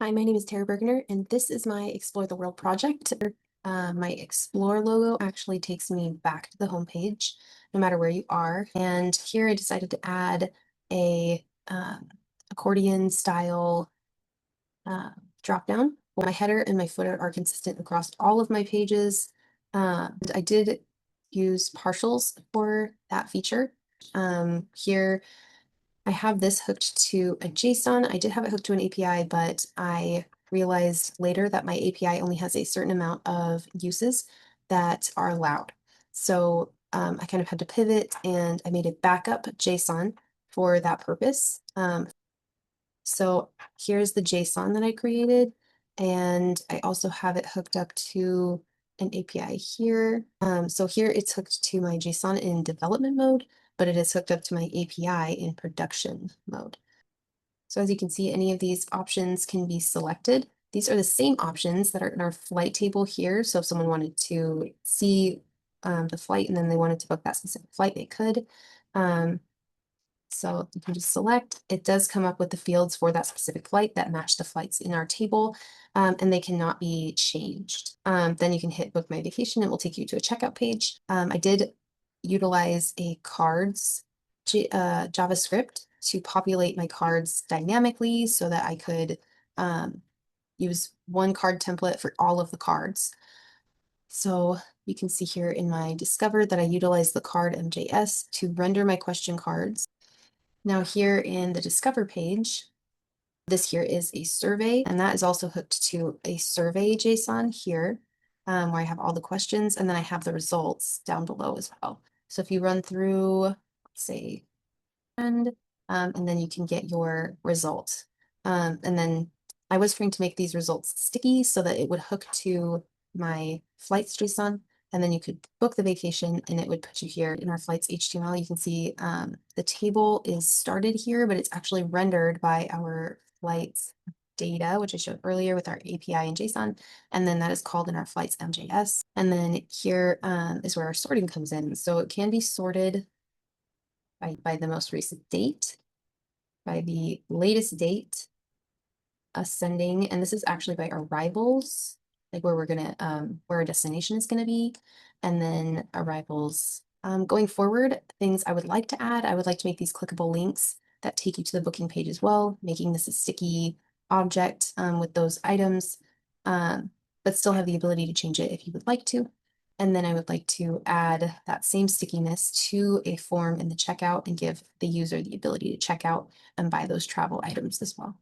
Hi, my name is Tara Bergener, and this is my Explore the World project. My Explore logo actually takes me back to the homepage, no matter where you are. And here I decided to add a accordion style uh, drop down. My header and my footer are consistent across all of my pages. I did use partials for that feature. Here I have this hooked to a JSON. I did have it hooked to an API, but I realized later that my API only has a certain amount of uses that are allowed. So I kind of had to pivot and I made a backup JSON for that purpose. So here's the JSON that I created, and I also have it hooked up to an API here. So here it's hooked to my JSON in development mode, but it is hooked up to my API in production mode. So as you can see, any of these options can be selected. These are the same options that are in our flight table here. So if someone wanted to see the flight and then they wanted to book that specific flight, they could. So you can just select. It does come up with the fields for that specific flight that match the flights in our table, and they cannot be changed. Then you can hit book my vacation. It will take you to a checkout page. I did utilize a cards JavaScript to populate my cards dynamically so that I could use one card template for all of the cards. So you can see here in my Discover that I utilized the card MJS to render my question cards. Now here in the Discover page, this here is a survey, and that is also hooked to a survey JSON here, where I have all the questions, and then I have the results down below as well. So if you run through, let's say, and then you can get your result. And then I was trying to make these results sticky so that it would hook to my flights JSON, and then you could book the vacation and it would put you here in our flights HTML. You can see the table is started here, but it's actually rendered by our flights data, which I showed earlier with our API and JSON, and then that is called in our flights MJS. And then here is where our sorting comes in. So it can be sorted by the most recent date, by the latest date, ascending, and this is actually by arrivals, like where we're gonna where our destination is gonna be, and then arrivals. Going forward, things I would like to add, I would like to make these clickable links that take you to the booking page as well, making this a sticky object with those items, but still have the ability to change it if you would like to. And then I would like to add that same stickiness to a form in the checkout and give the user the ability to check out and buy those travel items as well.